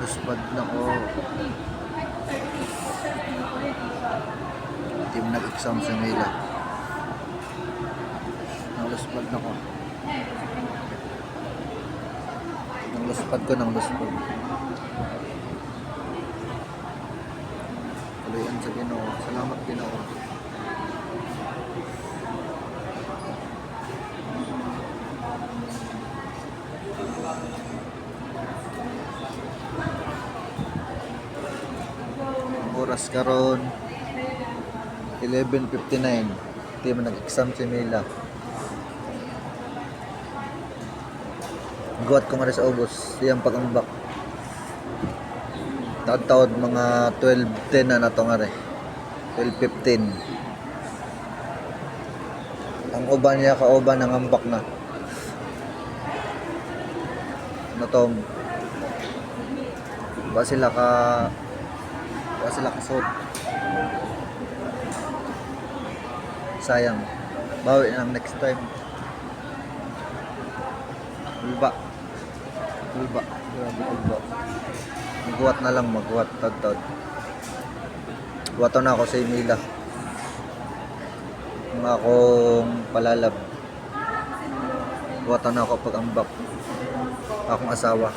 Naluspad na ko. Team nag-exam sa Mila. Naluspad na ko. Nang luspad ko, nang luspad. Tuloyan sa Ginoo. Salamat Ginoo. Oras karon 11:59. Team nag-exam si Mila. Guwat ko nga rin sa August siyang pag-ambak. Taon mga 12:10 na nato nga rin. 12:15. Ang uban niya kauban ng ambak na. Ano to? Ba sila kasot. Sayang. Bawi ng next time. Ulba. Grabe ulba. Magguwat na lang, magguwat. Tagtad. Guwato na ako sa Mila. Ang akong palalab. Guwato na ako pag ambak. Akong asawa.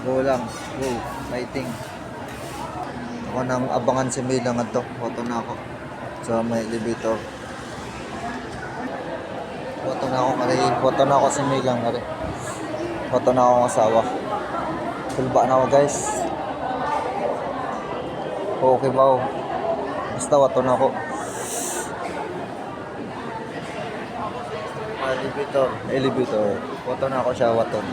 Go lang. Go. Fighting. Ako nang abangan si Mila nga to. Guwato na ako. Sa may elevator. Guwato na ako si Mila nga rin. Guwato na ako ang asawa. Tulba na ako guys. Okay ba? Basta wato na ako. Elevator. Wato na ako siya, wato.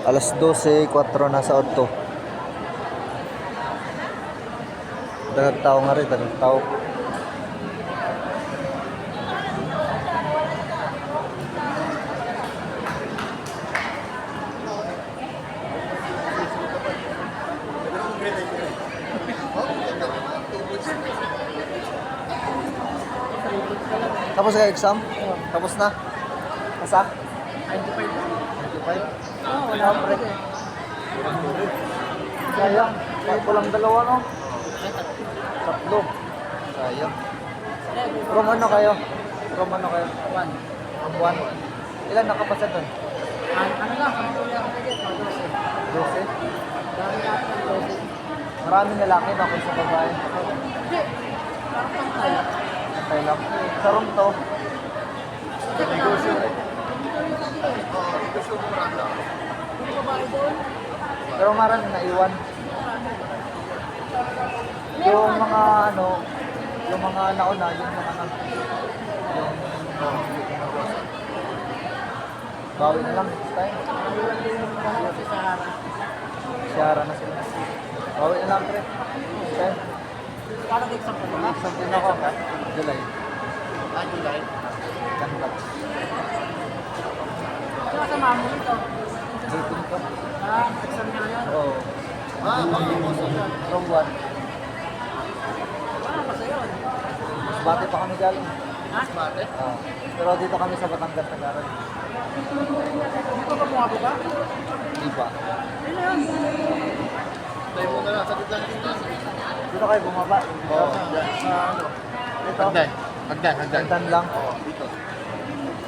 Alas 12:04 na sa auto. Daghang tao nga rin, daghang tao. Tapos ka exam? Tapos na? Asa? 25? Oh, wala pa rin. Sayang. Kahit walang dalawa, no? Tatlo. Sayang. From ano kayo? From 1. Ilan nakapasa doon? Ano lang, 12? Maraming lalaki na kung sa babae. Hindi. Parang pantay. Pantay lang. Sa room to. Negosyo. Pero marami naiwan. Yung mga yung mga nauna, yung bawi na lang next time. Siyara na sila. Bawi na lang, pre. Next time. Parang exam ko na. Exam din ako. July. July. Ganda. Kaya sa mamo nito. Dating ko. Exam niya yan. Oo. From 1. Ano pa sa'yo? Bati pa kami galing. Ha? Bate? Oo. Pero dito kami sa Batangas nag-aral. Dito ka bumabo ba? Di ba? Ano yan? Tayo mo na lang, sakit lang dito. Dito kayo bumaba. Oo. Sa ano? Dito. Hagdan. Hagdan lang. Dito.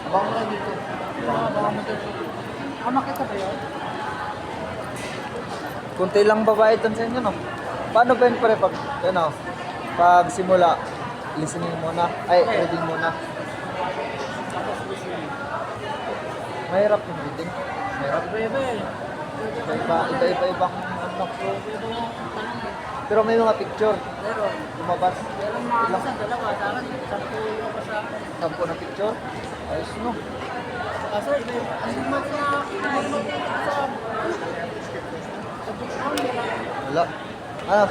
Abang mo lang dito. Baka mo dito. Makita ba yun? Kunti lang babae doon sa inyo, no? Paano ba yun pare pag simula, listening muna, reading muna? Mahirap yung reading. Mahirap. Iba-iba eh. Iba-ibang Pero may mga picture. Pero, Lumabas. pero mga isa, dalawa, sa akin, 10 yung pa sa... 10 na picture. Ayos, no? Kaso, ang mas na... Wala. Ano?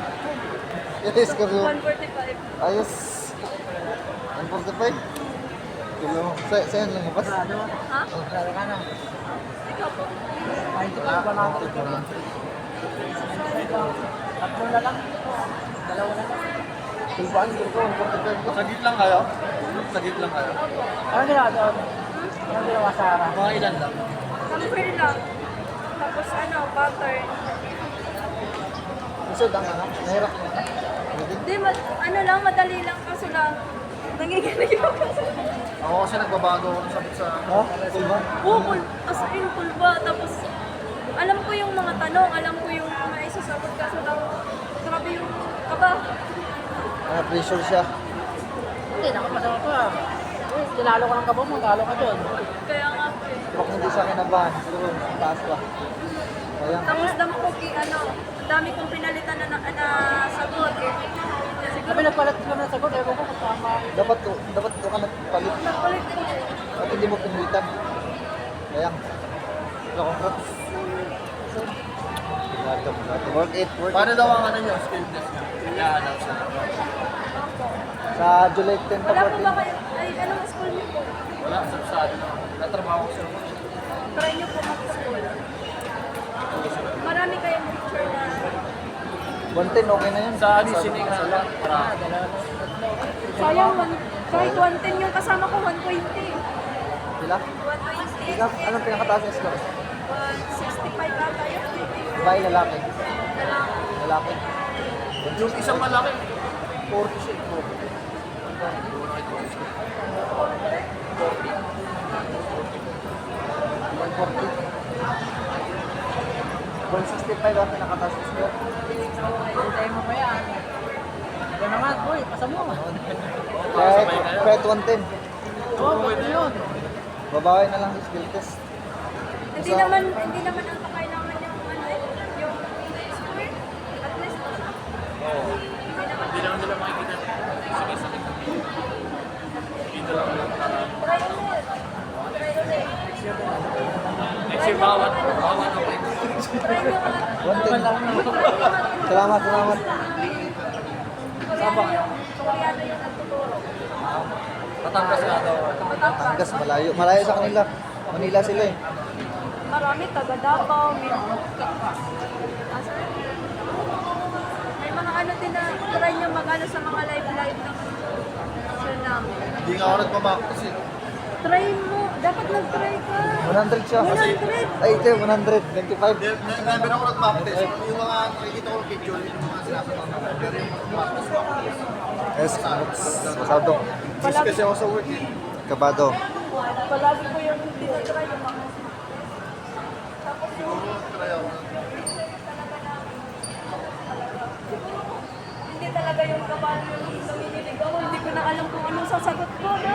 Yes, score mo. 145. Ayos. 145. Tulo mo. Sa'yo lang mapas. Ano? Ha? Lalo ka na. Ikaw po. Ay, hindi pa wala ko. Tatlo na lang. Dalawa na lang. Tulpaan ko 145. Sagit lang kayo? Sagit lang kayo? Anong ginawa doon? Anong ginawa sa harap? Mga ilan lang? Camper lang. Tapos ano, butter. Isod ang ano? Nahirap mo na. Hindi, ano lang, madali lang. Kaso lang, nangiginig ako. Ako kasi nagbabago ako ng sagot sa... Ha? Tulba? As in, pulba. Tapos, alam ko yung mga tanong, alam ko yung mga isasagot. Kaso lang, grabe yung kaba. Pressure siya. Hindi, nakapasama ko ah. Uy, tinalo ka ng kabo mo, talo ka doon. Kaya nga po eh. Kapag hindi siya kinabahan, siguro taas pa. Kaya, Tapos damo ko, ano, ang dami kong pinalitan na sagot eh. Sabi Siguro, nagpalit ka na sagot, ewan ko kung tama. dapat to ka nagpalit. nagpalit din eh. At hindi mo pinilitan. Kaya, congrats. Work it. Paano daw ang ano nyo? Skill test nyo? I-announce na. Sa July 10 to Wala po 14. ba kayo? Ay, anong school niyo po? Wala, sa ano na. Natrabaho ko sa... Try niyo po mag-school. Marami kayong picture na 110, okay na yun. Sa listening na lang. Para... sayang, kahit 110 yung kasama ko, 120. Sila? 120. Anong pinakataas yung score? 165 ata yun. Babae, lalaki. Dalang. Lalaki. Yung isang malaki. 40 siya. 165 ang pinakataas yung score. Hintay mo pa yan. Ito naman, uy, pasa mo. Kahit 110. Oo, pwede yun. Babae na lang yung skill test. Hindi naman ang pakailangan yung ano eh, yung score. At least, Hindi naman nila makikita. Sige, sakit. Dito lang lang. try ulit. Try ulit. Next year, bawat ako. Try nyo nga. 110. Salamat. Koreano yung nagtuturo. Matangkas nga daw. Batangas, malayo. Malayo sa kanila. Manila sila eh. Marami, taga Davao, may mga ano din na try nyo mag-ano sa mga live ng sir namin. Hindi nga ako nagpamaktos eh. Try mo, dapat nag-try ka. 100 siya. 100. Ay, ito yung 100. 25. Never ako nagpractice. Yung mga nakikita ko ng picture, yung mga sinasagot ko. Pero yung practice ko. Yes, congrats. Pasado. Miss kasi ako sa work eh. Kabado. Palagi ko yung hindi na-try yung mga tapos yung hindi talaga yung kapal yung naminilig ako. Hindi ko na alam kung anong sasagot ko. No?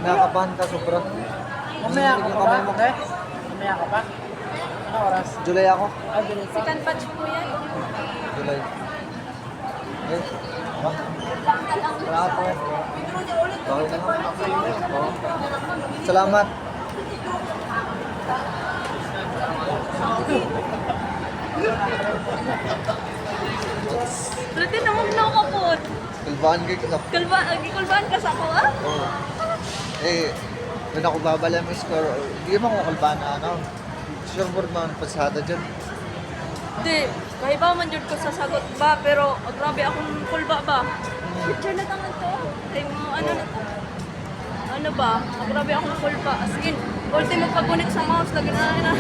Nakakabahan ka sobra. Mamaya ka Yung pa ba? kamay mo. Okay? Mamaya ka pa? Ano oras? July ako. Ay, bilis. Second batch po yan. July. Eh, ha? Lang na lang. Salamat po. Okay na nga. Oo. Salamat. Dati namang ka po. Kalbahan kayo ka. Kulbaan ka sa ako ah? Oo. Eh, when ako babala mo score, hindi mo ako kalbahan na ano. Sureboard mo ang pasada dyan. Hindi. Kahibaw man yun ko sasagot ba, pero grabe akong kulba ba? Picture na tangan to. Ay mo, ano na to? Ano ba? Grabe akong kulba. As in, ultimo pagkunik sa mouse, lagi na.